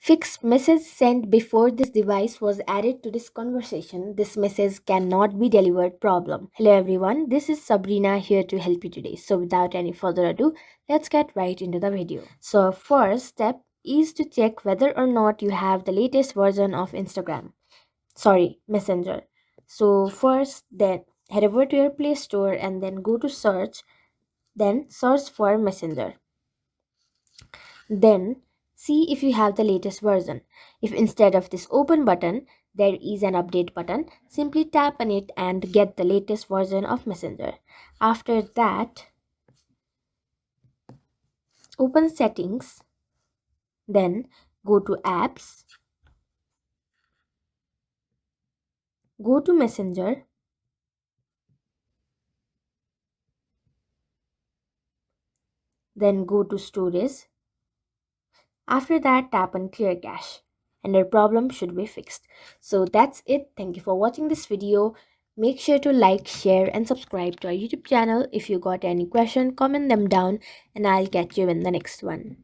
Fixed message sent before this device was added to this conversation. This message cannot be delivered problem. Hello everyone, this is Sabrina here to help you today. So without any further ado, let's get right into the video. So first step is to check whether or not you have the latest version of Messenger. So first then head over to your Play Store and then go to search, then search for Messenger. Then see if you have the latest version. If instead of this open button there is an update button, simply tap on it and get the latest version of Messenger. After that, open settings, then go to apps, go to Messenger, then go to storage. After that, tap on clear cache and your problem should be fixed. So that's it. Thank you for watching this video. Make sure to like, share and subscribe to our YouTube channel. If you got any question, comment them down and I'll catch you in the next one.